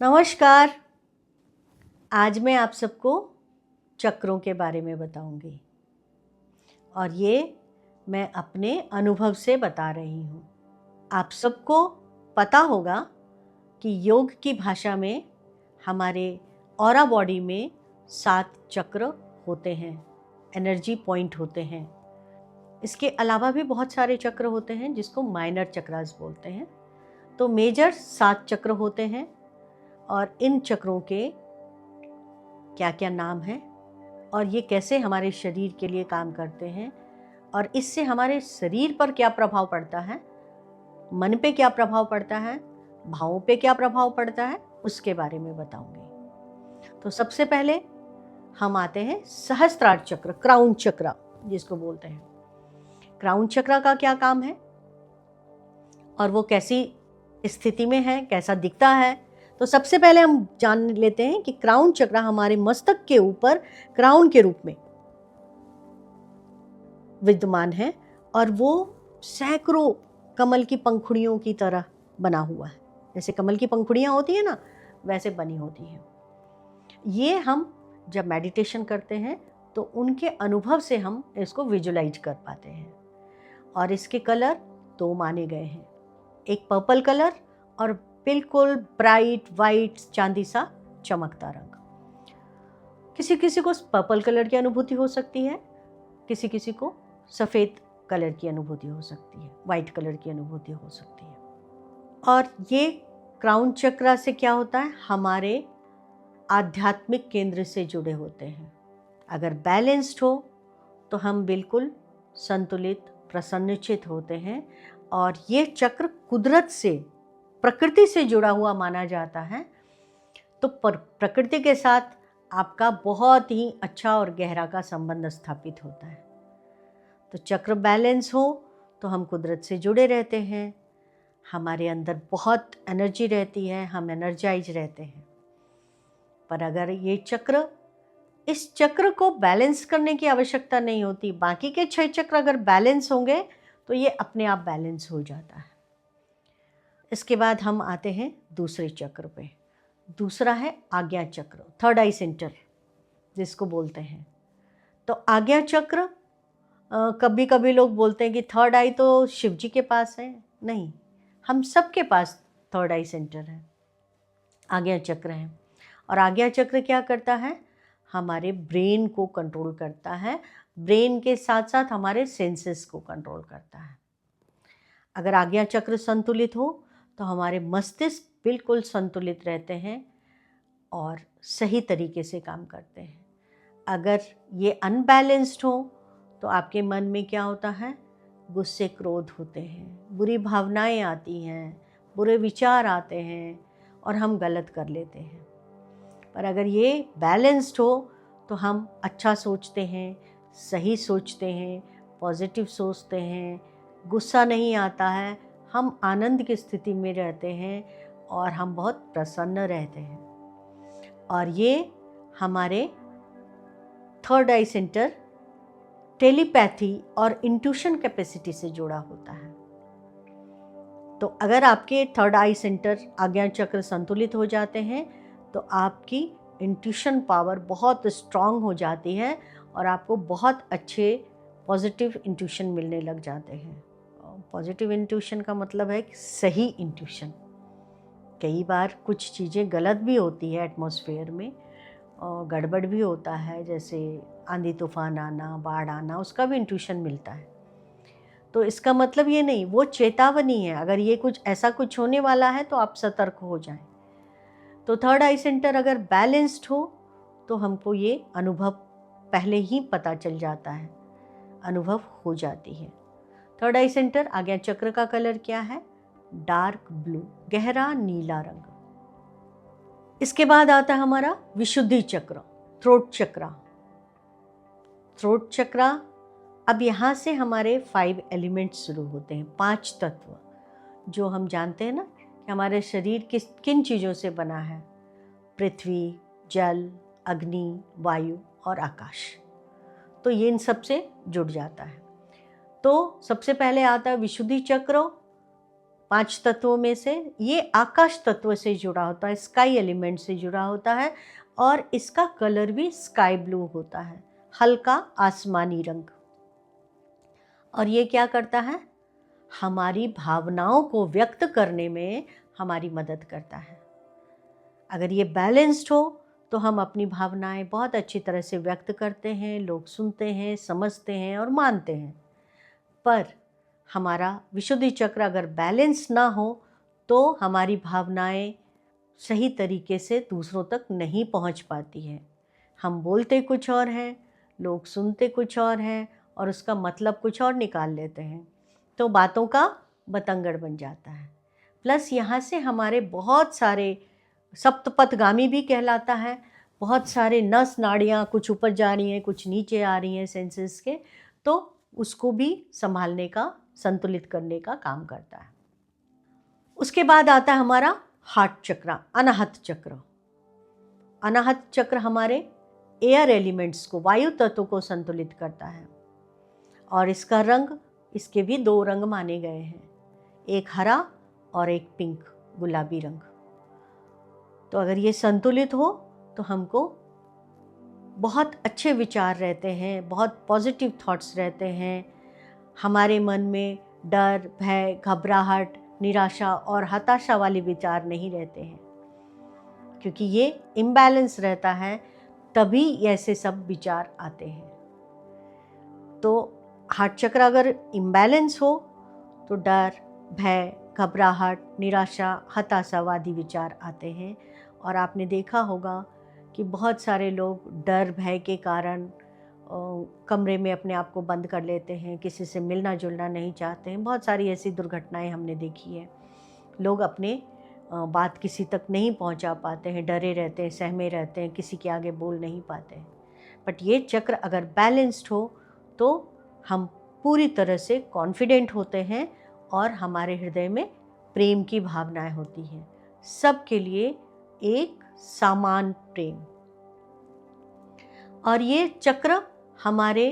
नमस्कार। आज मैं आप सबको चक्रों के बारे में बताऊंगी और ये मैं अपने अनुभव से बता रही हूँ। आप सबको पता होगा कि योग की भाषा में हमारे ऑरा बॉडी में 7 चक्र होते हैं, एनर्जी पॉइंट होते हैं। इसके अलावा भी बहुत सारे चक्र होते हैं जिसको माइनर चक्रास बोलते हैं। तो मेजर 7 चक्र होते हैं और इन चक्रों के क्या क्या नाम हैं और ये कैसे हमारे शरीर के लिए काम करते हैं और इससे हमारे शरीर पर क्या प्रभाव पड़ता है, मन पे क्या प्रभाव पड़ता है, भावों पे क्या प्रभाव पड़ता है, उसके बारे में बताऊंगी। तो सबसे पहले हम आते हैं सहस्त्रार चक्र, क्राउन चक्र जिसको बोलते हैं। क्राउन चक्र का क्या काम है और वो कैसी स्थिति में है, कैसा दिखता है। तो सबसे पहले हम जान लेते हैं कि क्राउन चक्र हमारे मस्तक के ऊपर क्राउन के रूप में विद्यमान है और वो सैकड़ों कमल की पंखुड़ियों की तरह बना हुआ है। जैसे कमल की पंखुड़ियाँ होती है ना, वैसे बनी होती हैं। ये हम जब मेडिटेशन करते हैं तो उनके अनुभव से हम इसको विजुलाइज कर पाते हैं। और इसके कलर 2 माने गए हैं, एक पर्पल कलर और बिल्कुल ब्राइट वाइट चांदी सा चमकता रंग। किसी किसी को पर्पल कलर की अनुभूति हो सकती है, किसी किसी को सफ़ेद कलर की अनुभूति हो सकती है, वाइट कलर की अनुभूति हो सकती है। और ये क्राउन चक्र से क्या होता है, हमारे आध्यात्मिक केंद्र से जुड़े होते हैं। अगर बैलेंस्ड हो तो हम बिल्कुल संतुलित प्रसन्नचित होते हैं। और ये चक्र कुदरत से, प्रकृति से जुड़ा हुआ माना जाता है। तो प्रकृति के साथ आपका बहुत ही अच्छा और गहरा का संबंध स्थापित होता है। तो चक्र बैलेंस हो तो हम कुदरत से जुड़े रहते हैं, हमारे अंदर बहुत एनर्जी रहती है, हम एनर्जाइज रहते हैं। पर अगर ये चक्र, इस चक्र को बैलेंस करने की आवश्यकता नहीं होती, बाकी के 6 चक्र अगर बैलेंस होंगे तो ये अपने आप बैलेंस हो जाता है। इसके बाद हम आते हैं दूसरे चक्र पे। दूसरा है आज्ञा चक्र, थर्ड आई सेंटर जिसको बोलते हैं। तो आज्ञा चक्र, कभी कभी लोग बोलते हैं कि थर्ड आई तो शिव जी के पास है। नहीं, हम सबके पास थर्ड आई सेंटर है, आज्ञा चक्र है। और आज्ञा चक्र क्या करता है, हमारे ब्रेन को कंट्रोल करता है, ब्रेन के साथ साथ हमारे सेंसेस को कंट्रोल करता है। अगर आज्ञा चक्र संतुलित हो तो हमारे मस्तिष्क बिल्कुल संतुलित रहते हैं और सही तरीके से काम करते हैं। अगर ये अनबैलेंस्ड हो तो आपके मन में क्या होता है, गुस्से क्रोध होते हैं, बुरी भावनाएं आती हैं, बुरे विचार आते हैं और हम गलत कर लेते हैं। पर अगर ये बैलेंस्ड हो तो हम अच्छा सोचते हैं, सही सोचते हैं, पॉजिटिव सोचते हैं, गुस्सा नहीं आता है, हम आनंद की स्थिति में रहते हैं और हम बहुत प्रसन्न रहते हैं। और ये हमारे थर्ड आई सेंटर टेलीपैथी और इंट्यूशन कैपेसिटी से जुड़ा होता है। तो अगर आपके थर्ड आई सेंटर आज्ञा चक्र संतुलित हो जाते हैं तो आपकी इंट्यूशन पावर बहुत स्ट्रांग हो जाती है और आपको बहुत अच्छे पॉजिटिव इंट्यूशन मिलने लग जाते हैं। पॉजिटिव इंट्यूशन का मतलब है कि सही इंट्यूशन। कई बार कुछ चीज़ें गलत भी होती है एटमॉस्फेयर में और गड़बड़ भी होता है, जैसे आंधी तूफान आना, बाढ़ आना, उसका भी इंट्यूशन मिलता है। तो इसका मतलब ये नहीं, वो चेतावनी है, अगर ये कुछ ऐसा कुछ होने वाला है तो आप सतर्क हो जाएं। तो थर्ड आई सेंटर अगर बैलेंस्ड हो तो हमको ये अनुभव पहले ही पता चल जाता है, अनुभव हो जाती है। थर्ड आई सेंटर आज्ञा चक्र का कलर क्या है, डार्क ब्लू, गहरा नीला रंग। इसके बाद आता है हमारा विशुद्धि चक्र, थ्रोट चक्र। थ्रोट चक्र, अब यहाँ से हमारे 5 एलिमेंट्स शुरू होते हैं, 5 तत्व जो हम जानते हैं ना कि हमारे शरीर किन चीज़ों से बना है, पृथ्वी, जल, अग्नि, वायु और आकाश। तो ये इन सब से जुड़ जाता है। तो सबसे पहले आता है विशुद्धि चक्र, 5 तत्वों में से ये आकाश तत्व से जुड़ा होता है, स्काई एलिमेंट से जुड़ा होता है, और इसका कलर भी स्काई ब्लू होता है, हल्का आसमानी रंग। और ये क्या करता है? हमारी भावनाओं को व्यक्त करने में हमारी मदद करता है। अगर ये बैलेंस्ड हो तो हम अपनी भावनाएं बहुत अच्छी तरह से व्यक्त करते हैं, लोग सुनते हैं, समझते हैं और मानते हैं। पर हमारा विशुद्धि चक्र अगर बैलेंस ना हो तो हमारी भावनाएं सही तरीके से दूसरों तक नहीं पहुंच पाती हैं। हम बोलते कुछ और हैं, लोग सुनते कुछ और हैं, और उसका मतलब कुछ और निकाल लेते हैं, तो बातों का बतंगड़ बन जाता है। प्लस यहाँ से हमारे बहुत सारे सप्तपथगामी भी कहलाता है, बहुत सारे नस नाड़ियाँ कुछ ऊपर जा रही हैं, कुछ नीचे आ रही हैं सेंसेस के, तो उसको भी संभालने का, संतुलित करने का काम करता है। उसके बाद आता है हमारा हार्ट चक्र, अनाहत चक्र। अनाहत चक्र हमारे एयर एलिमेंट्स को, वायु तत्व को संतुलित करता है, और इसका रंग, इसके भी 2 रंग माने गए हैं, एक हरा और एक पिंक, गुलाबी रंग। तो अगर ये संतुलित हो तो हमको बहुत अच्छे विचार रहते हैं, बहुत पॉजिटिव थॉट्स रहते हैं, हमारे मन में डर, भय, घबराहट, निराशा और हताशा वाले विचार नहीं रहते हैं, क्योंकि ये इम्बैलेंस रहता है, तभी ऐसे सब विचार आते हैं। तो हार्ट चक्र अगर इम्बैलेंस हो तो डर, भय, घबराहट, निराशा, हताशावादी विचार आते हैं। और आपने देखा होगा कि बहुत सारे लोग डर, भय के कारण कमरे में अपने आप को बंद कर लेते हैं, किसी से मिलना जुलना नहीं चाहते हैं। बहुत सारी ऐसी दुर्घटनाएं हमने देखी है। लोग अपने बात किसी तक नहीं पहुंचा पाते हैं, डरे रहते हैं, सहमे रहते हैं, किसी के आगे बोल नहीं पाते हैं। बट ये चक्र अगर बैलेंस्ड हो तो हम पूरी तरह से कॉन्फिडेंट होते हैं, और हमारे हृदय में प्रेम की भावनाएं होती हैं, सबके लिए एक समान प्रेम। और ये चक्र हमारे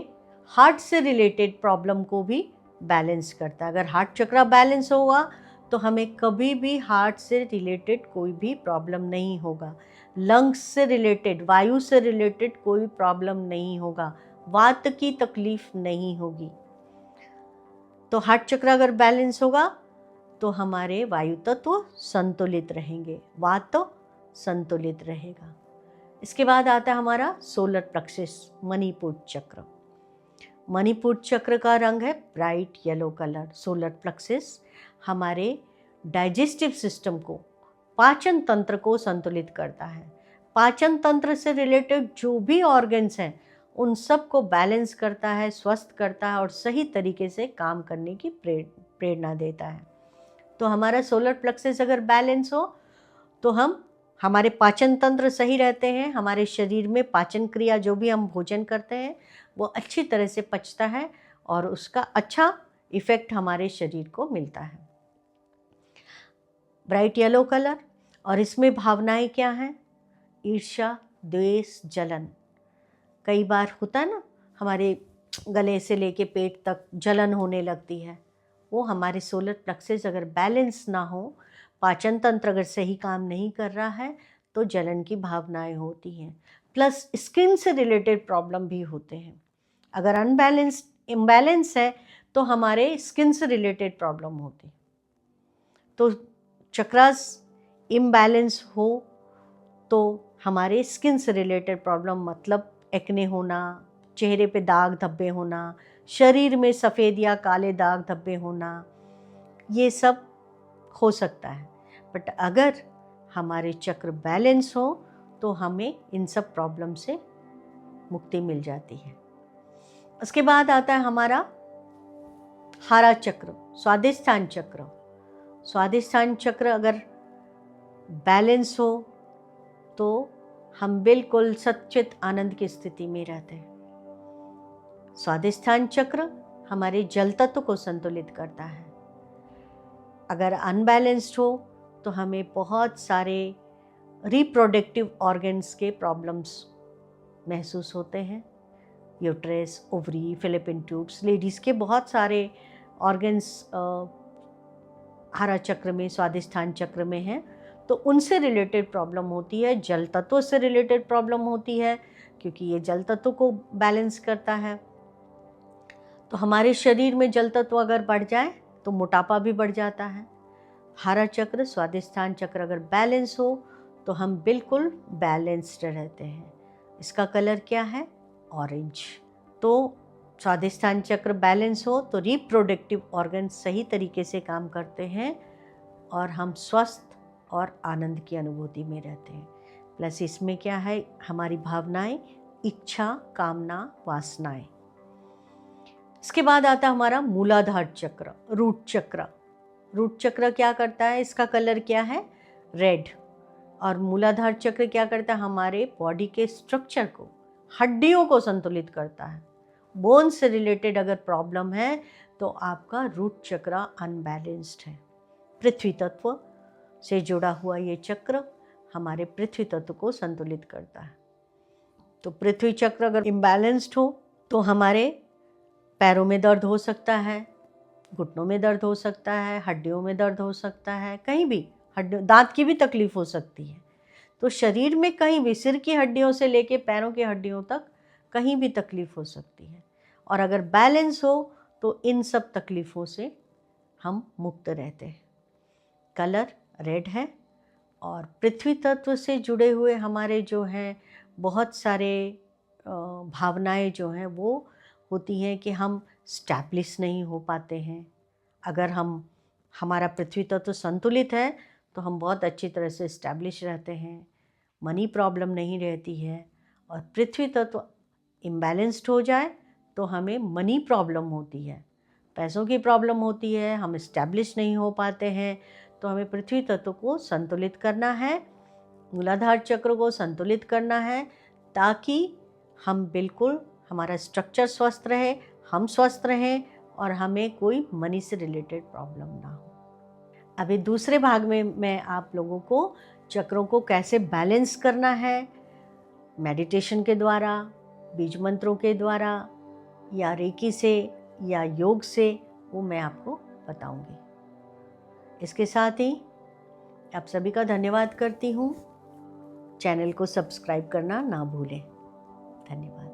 हार्ट से रिलेटेड प्रॉब्लम को भी बैलेंस करता है। अगर हार्ट चक्र बैलेंस होगा तो हमें कभी भी हार्ट से रिलेटेड कोई भी प्रॉब्लम नहीं होगा, लंग्स से रिलेटेड, वायु से रिलेटेड कोई प्रॉब्लम नहीं होगा, वात की तकलीफ नहीं होगी। तो हार्ट चक्र अगर बैलेंस होगा तो हमारे वायु तत्व संतुलित रहेंगे, वात तो संतुलित रहेगा। इसके बाद आता है हमारा सोलर प्लेक्सस, मणिपुर चक्र। मणिपुर चक्र का रंग है bright yellow colour. Solar plexus हमारे डाइजेस्टिव सिस्टम को, पाचन तंत्र को संतुलित करता है। पाचन तंत्र से रिलेटेड जो भी ऑर्गन्स हैं उन सब को बैलेंस करता है, स्वस्थ करता है, और सही तरीके से काम करने की प्रेरणा देता है। तो हमारा सोलर प्लेक्सस अगर बैलेंस हो तो हमारे पाचन तंत्र सही रहते हैं, हमारे शरीर में पाचन क्रिया, जो भी हम भोजन करते हैं वो अच्छी तरह से पचता है, और उसका अच्छा इफ़ेक्ट हमारे शरीर को मिलता है। ब्राइट येलो कलर, और इसमें भावनाएं क्या हैं? ईर्ष्या, द्वेष, जलन। कई बार होता है ना, हमारे गले से लेके पेट तक जलन होने लगती है, वो हमारे सोलर प्लेक्सस अगर बैलेंस ना हो, पाचन तंत्र अगर सही काम नहीं कर रहा है तो जलन की भावनाएं होती हैं। प्लस स्किन से रिलेटेड प्रॉब्लम भी होते हैं। अगर इम्बैलेंस है तो हमारे स्किन से रिलेटेड प्रॉब्लम होती। तो चक्रास इम्बैलेंस हो तो हमारे स्किन से रिलेटेड प्रॉब्लम, मतलब एक्ने होना, चेहरे पे दाग धब्बे होना, शरीर में सफ़ेद या काले दाग धब्बे होना, ये सब हो सकता है। बट अगर हमारे चक्र बैलेंस हो तो हमें इन सब प्रॉब्लम से मुक्ति मिल जाती है। उसके बाद आता है हमारा हरा चक्र, स्वादिष्ठान चक्र। स्वादिष्ठान चक्र अगर बैलेंस हो तो हम बिल्कुल सच्चित आनंद की स्थिति में रहते हैं। स्वादिष्ठान चक्र हमारे जल तत्व को संतुलित करता है। अगर अनबैलेंस्ड हो तो हमें बहुत सारे रिप्रोडक्टिव ऑर्गन्स के प्रॉब्लम्स महसूस होते हैं। Uterus, ovary, fallopian tubes, ladies के बहुत सारे ऑर्गन्स हरा चक्र में, स्वादिष्ठान चक्र में है, तो उनसे रिलेटेड प्रॉब्लम होती है। जल तत्व से रिलेटेड प्रॉब्लम होती है, क्योंकि ये जल तत्व को बैलेंस करता है। तो हमारे शरीर में जल तत्व अगर बढ़ जाए तो मोटापा भी बढ़ जाता है। हरा चक्र, स्वादिष्ठान चक्र अगर बैलेंस हो तो हम बिल्कुल बैलेंस्ड रहते हैं। इसका कलर क्या है? ऑरेंज। तो स्वादिष्ठान चक्र बैलेंस हो तो रिप्रोडक्टिव ऑर्गन सही तरीके से काम करते हैं और हम स्वस्थ और आनंद की अनुभूति में रहते हैं। प्लस इसमें क्या है? हमारी भावनाएं, इच्छा, कामना, वासनाएं। इसके बाद आता है हमारा मूलाधार चक्र, रूट चक्र। रूट चक्र क्या करता है? इसका कलर क्या है? रेड। और मूलाधार चक्र क्या करता है? हमारे बॉडी के स्ट्रक्चर को, हड्डियों को संतुलित करता है। बोन से रिलेटेड अगर प्रॉब्लम है तो आपका रूट चक्र अनबैलेंस्ड है। पृथ्वी तत्व से जुड़ा हुआ ये चक्र हमारे पृथ्वी तत्व को संतुलित करता है। तो पृथ्वी चक्र अगर इम्बैलेंस्ड हो तो हमारे पैरों में दर्द हो सकता है, घुटनों में दर्द हो सकता है, हड्डियों में दर्द हो सकता है, कहीं भी हड्डियों, दांत की भी तकलीफ हो सकती है। तो शरीर में कहीं भी, सिर की हड्डियों से लेके पैरों की हड्डियों तक कहीं भी तकलीफ हो सकती है। और अगर बैलेंस हो तो इन सब तकलीफ़ों से हम मुक्त रहते हैं। कलर रेड है। और पृथ्वी तत्व से जुड़े हुए हमारे जो हैं बहुत सारे भावनाएं जो हैं वो होती हैं कि हम स्टैब्लिश नहीं हो पाते हैं। अगर हमारा पृथ्वी तत्व संतुलित है तो हम बहुत अच्छी तरह से स्टैब्लिश रहते हैं, मनी प्रॉब्लम नहीं रहती है। और पृथ्वी तत्व इम्बैलेंस्ड हो जाए तो हमें मनी प्रॉब्लम होती है, पैसों की प्रॉब्लम होती है, हम स्टैब्लिश नहीं हो पाते हैं। तो हमें पृथ्वी तत्व को संतुलित करना है, मूलाधार चक्र को संतुलित करना है, ताकि हम बिल्कुल, हमारा स्ट्रक्चर स्वस्थ रहे, हम स्वस्थ रहें और हमें कोई मनी से रिलेटेड प्रॉब्लम ना हो। अभी दूसरे भाग में मैं आप लोगों को चक्रों को कैसे बैलेंस करना है, मेडिटेशन के द्वारा, बीज मंत्रों के द्वारा, या रेकी से, या योग से, वो मैं आपको बताऊंगी। इसके साथ ही आप सभी का धन्यवाद करती हूँ। चैनल को सब्सक्राइब करना ना भूलें। धन्यवाद।